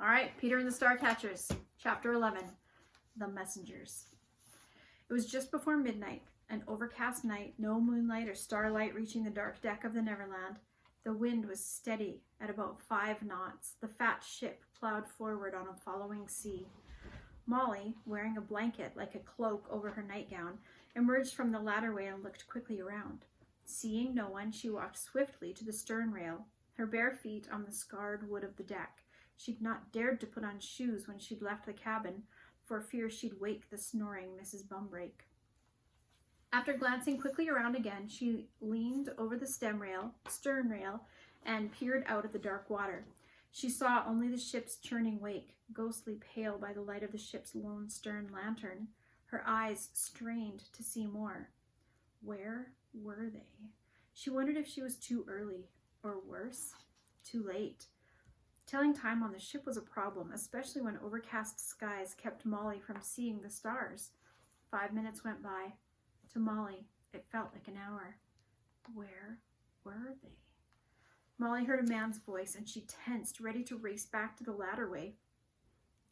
All right, Peter and the Starcatchers, Chapter 11, The Messengers. It was just before midnight, an overcast night, no moonlight or starlight reaching the dark deck of the Neverland. The wind was steady at about 5 knots. The fat ship plowed forward on a following sea. Molly, wearing a blanket like a cloak over her nightgown, emerged from the ladderway and looked quickly around. Seeing no one, she walked swiftly to the stern rail, her bare feet on the scarred wood of the deck. She'd not dared to put on shoes when she'd left the cabin, for fear she'd wake the snoring Mrs. Bumbrake. After glancing quickly around again, she leaned over the stern rail, and peered out at the dark water. She saw only the ship's churning wake, ghostly pale by the light of the ship's lone stern lantern. Her eyes strained to see more. Where were they? She wondered if she was too early, or worse, too late. Telling time on the ship was a problem, especially when overcast skies kept Molly from seeing the stars. 5 minutes went by. To Molly, it felt like an hour. Where were they? Molly heard a man's voice, and she tensed, ready to race back to the ladderway.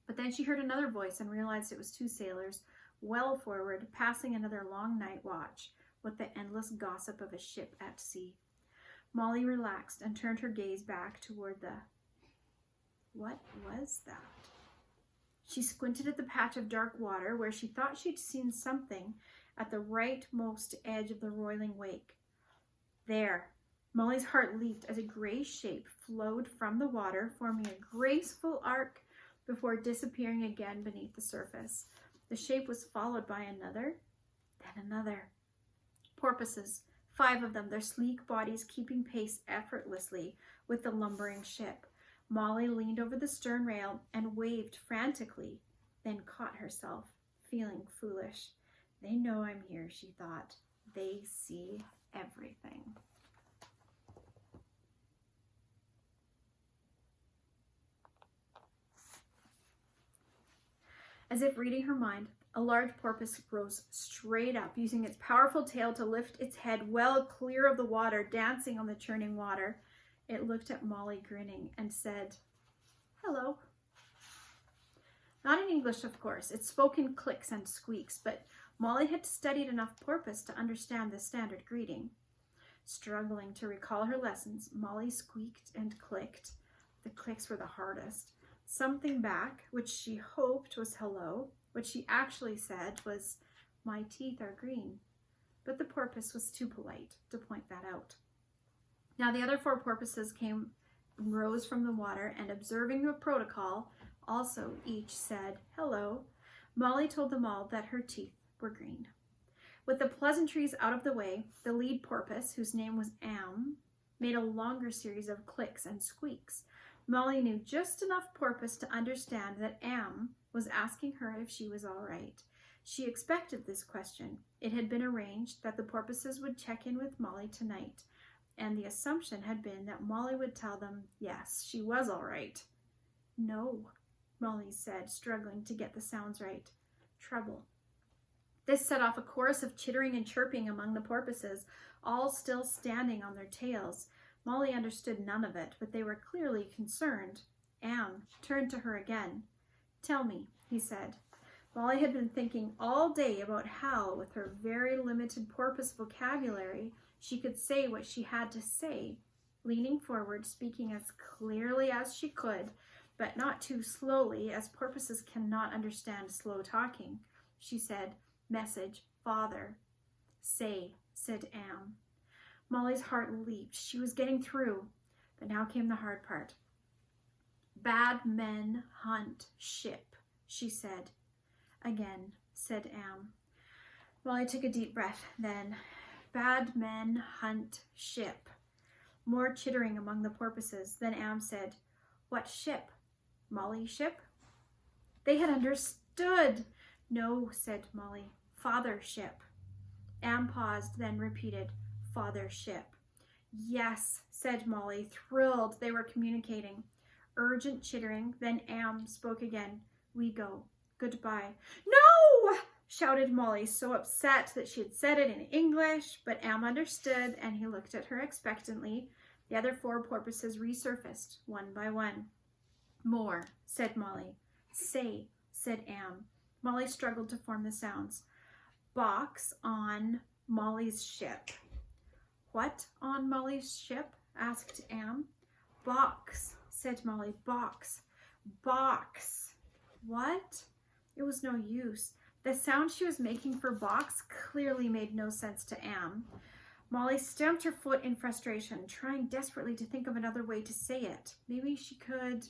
But then she heard another voice and realized it was 2 sailors, well forward, passing another long night watch, with the endless gossip of a ship at sea. Molly relaxed and turned her gaze back toward the... What was that? She squinted at the patch of dark water where she thought she'd seen something at the rightmost edge of the roiling wake. There! Molly's heart leaped as a gray shape flowed from the water, forming a graceful arc before disappearing again beneath the surface. The shape was followed by another, then another. Porpoises, 5 of them, their sleek bodies keeping pace effortlessly with the lumbering ship. Molly leaned over the stern rail and waved frantically, then caught herself, feeling foolish. They know I'm here, she thought. They see everything. As if reading her mind, a large porpoise rose straight up, using its powerful tail to lift its head well clear of the water, dancing on the churning water. It looked at Molly, grinning, and said, "Hello." Not in English, of course. It spoke in clicks and squeaks, but Molly had studied enough porpoise to understand the standard greeting. Struggling to recall her lessons, Molly squeaked and clicked. The clicks were the hardest. Something back, which she hoped was hello. What she actually said was, "My teeth are green." But the porpoise was too polite to point that out. Now the other 4 porpoises came and rose from the water, and observing the protocol, also each said hello. Molly told them all that her teeth were green. With the pleasantries out of the way, the lead porpoise, whose name was Am, made a longer series of clicks and squeaks. Molly knew just enough porpoise to understand that Am was asking her if she was all right. She expected this question. It had been arranged that the porpoises would check in with Molly tonight, and the assumption had been that Molly would tell them, yes, she was all right. "No," Molly said, struggling to get the sounds right. "Trouble." This set off a chorus of chittering and chirping among the porpoises, all still standing on their tails. Molly understood none of it, but they were clearly concerned. Am turned to her again. "Tell me," he said. Molly had been thinking all day about how, with her very limited porpoise vocabulary, she could say what she had to say. Leaning forward, speaking as clearly as she could, but not too slowly, as porpoises cannot understand slow talking, she said, "Message, father." "Say," said Am. Molly's heart leaped. She was getting through, but now came the hard part. "Bad men hunt ship," she said. "Again," said Am. Molly took a deep breath, then, "Bad men hunt ship." More chittering among the porpoises. Then Am said, "What ship? Molly's ship?" They had understood. "No," said Molly. "Father's ship." Am paused, then repeated, "Father's ship." "Yes," said Molly, thrilled they were communicating. Urgent chittering, then Am spoke again. "We go. Goodbye." "No!" shouted Molly, so upset that she had said it in English, but Am understood, and he looked at her expectantly. The other 4 porpoises resurfaced, one by one. More, said Molly. Say, said Am. Molly struggled to form the sounds. Box on Molly's ship. What on Molly's ship? Asked Am. Box, said Molly. Box. Box. What? It was no use. The sound she was making for box clearly made no sense to Am. Molly stamped her foot in frustration, trying desperately to think of another way to say it. Maybe she could...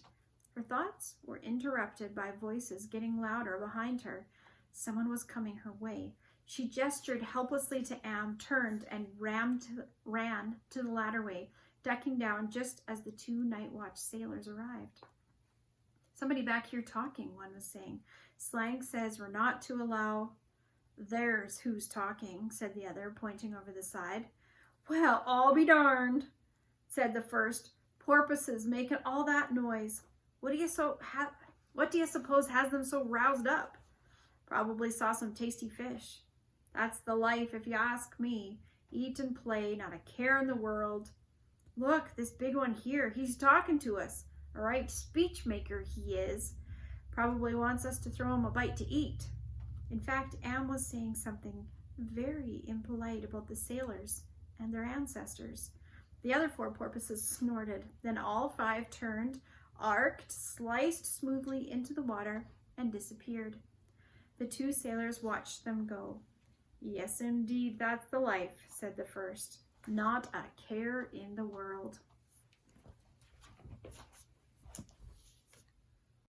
Her thoughts were interrupted by voices getting louder behind her. Someone was coming her way. She gestured helplessly to Am, turned, and ran to the ladderway, ducking down just as the 2 night watch sailors arrived. Somebody back here talking, one was saying. Slang says we're not to allow... There's who's talking, said the other, pointing over the side. Well, I'll be darned, said the first. Porpoises making all that noise. What do you suppose has them so roused up? Probably saw some tasty fish. That's the life, if you ask me. Eat and play, not a care in the world. Look, this big one here, he's talking to us. A right speech maker he is. Probably wants us to throw him a bite to eat. In fact, Am was saying something very impolite about the sailors and their ancestors. The other 4 porpoises snorted. Then all 5 turned, arced, sliced smoothly into the water, and disappeared. The 2 sailors watched them go. Yes, indeed, that's the life, said the first. Not a care in the world.